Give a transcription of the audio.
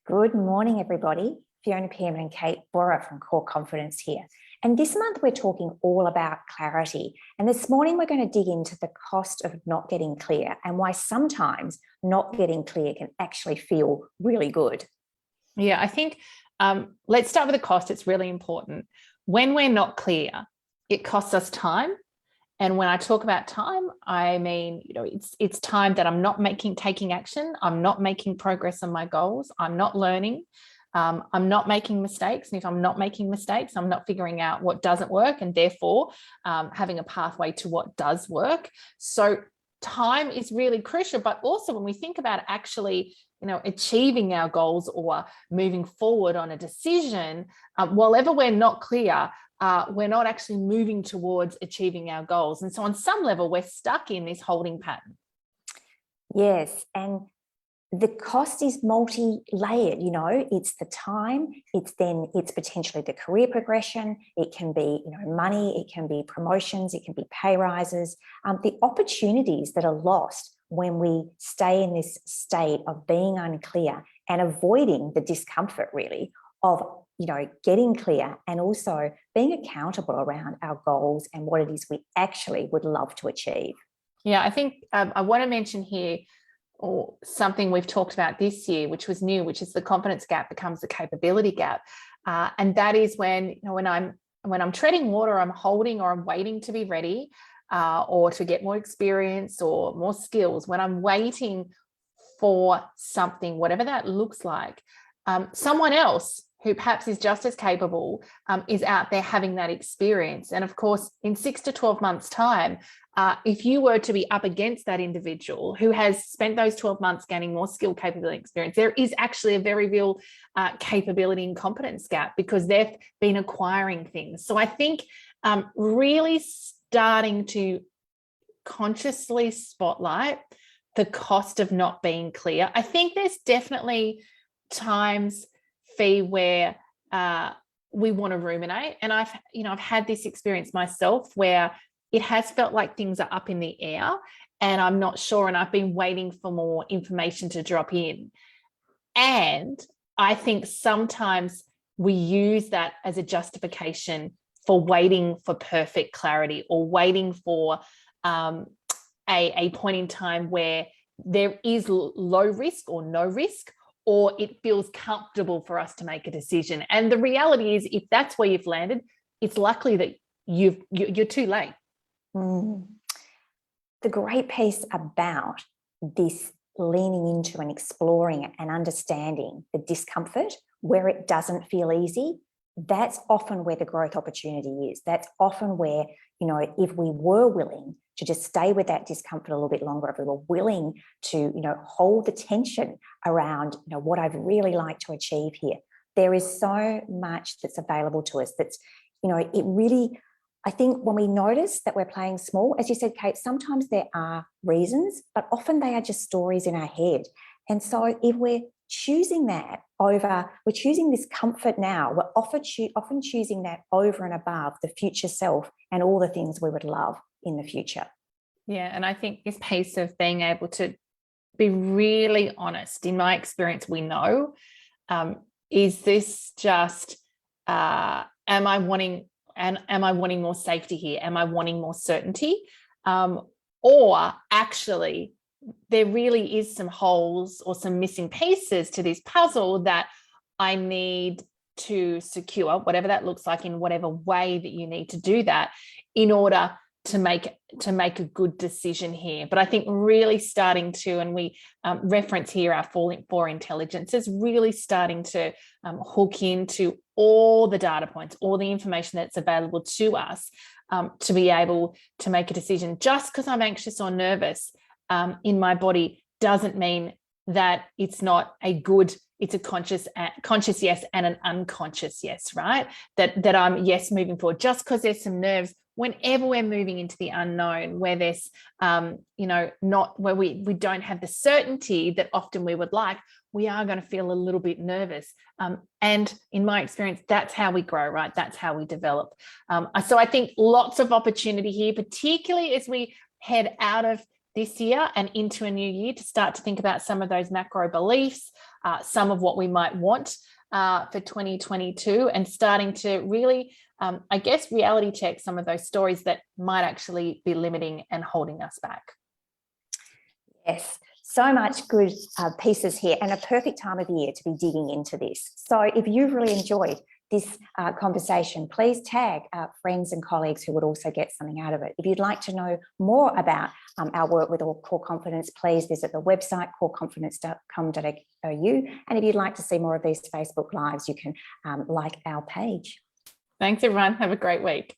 Good morning, everybody. Fiona, Pam and Kate Bora from Core Confidence here. And this month we're talking all about clarity. And this morning we're going to dig into the cost of not getting clear and why sometimes not getting clear can actually feel really good. Yeah, I think let's start with the cost. It's really important. When we're not clear, it costs us time. And when I talk about time, I mean, it's time that I'm not taking action. I'm not making progress on my goals. I'm not learning. I'm not making mistakes. And if I'm not making mistakes, I'm not figuring out what doesn't work and therefore having a pathway to what does work. So time is really crucial. But also when we think about actually, achieving our goals or moving forward on a decision, wherever we're not clear, we're not actually moving towards achieving our goals. And so on some level, we're stuck in this holding pattern. Yes, and the cost is multi-layered, it's the time, it's potentially the career progression, it can be, money, it can be promotions, it can be pay rises, the opportunities that are lost when we stay in this state of being unclear and avoiding the discomfort really of getting clear and also being accountable around our goals and what it is we actually would love to achieve. Yeah, I think I want to mention here something we've talked about this year, which was new, which is the confidence gap becomes the capability gap. And that is when, when I'm treading water, I'm holding or I'm waiting to be ready or to get more experience or more skills, when I'm waiting for something, whatever that looks like, someone else who perhaps is just as capable is out there having that experience. And of course, in 6 to 12 months' time, if you were to be up against that individual who has spent those 12 months gaining more skill, capability, experience, there is actually a very real capability and competence gap because they've been acquiring things. So I think really starting to consciously spotlight the cost of not being clear. I think there's definitely times, Fee, where we want to ruminate. And I've had this experience myself where it has felt like things are up in the air and I'm not sure. And I've been waiting for more information to drop in. And I think sometimes we use that as a justification for waiting for perfect clarity or waiting for a point in time where there is low risk or no risk, or it feels comfortable for us to make a decision. And the reality is, if that's where you've landed, it's likely that you're too late. The great piece about this leaning into and exploring and understanding the discomfort where it doesn't feel easy, that's often where the growth opportunity is. That's often where, if we were willing to just stay with that discomfort a little bit longer, if we were willing to, hold the tension around, what I'd really like to achieve here, there is so much that's available to us that's, it really, I think when we notice that we're playing small, as you said, Kate, sometimes there are reasons, but often they are just stories in our head. And so if we're choosing that over, we're choosing this comfort now, we're often choosing that over and above the future self and all the things we would love in the future. Yeah, and I think this piece of being able to be really honest, in my experience, we know, is this just, am I wanting more safety here? Am I wanting more certainty? Or actually, there really is some holes or some missing pieces to this puzzle that I need to secure, whatever that looks like, in whatever way that you need to do that in order to make a good decision here. But I think really starting to, and we reference here our four intelligences, really starting to hook into all the data points, all the information that's available to us to be able to make a decision. Just because I'm anxious or nervous in my body doesn't mean that it's not it's a conscious yes and an unconscious yes, right? That I'm yes moving forward. Just because there's some nerves, whenever we're moving into the unknown, where there's not where we don't have the certainty that often we would like, we are going to feel a little bit nervous. And in my experience, that's how we grow, right? That's how we develop. So I think lots of opportunity here, particularly as we head out of this year and into a new year to start to think about some of those macro beliefs, some of what we might want for 2022, and starting to really, I guess, reality check some of those stories that might actually be limiting and holding us back. Yes, so much good pieces here, and a perfect time of year to be digging into this. So if you've really enjoyed this conversation, please tag friends and colleagues who would also get something out of it. If you'd like to know more about our work with Core Confidence, please visit the website coreconfidence.com.au. And if you'd like to see more of these Facebook Lives, you can like our page. Thanks, everyone. Have a great week.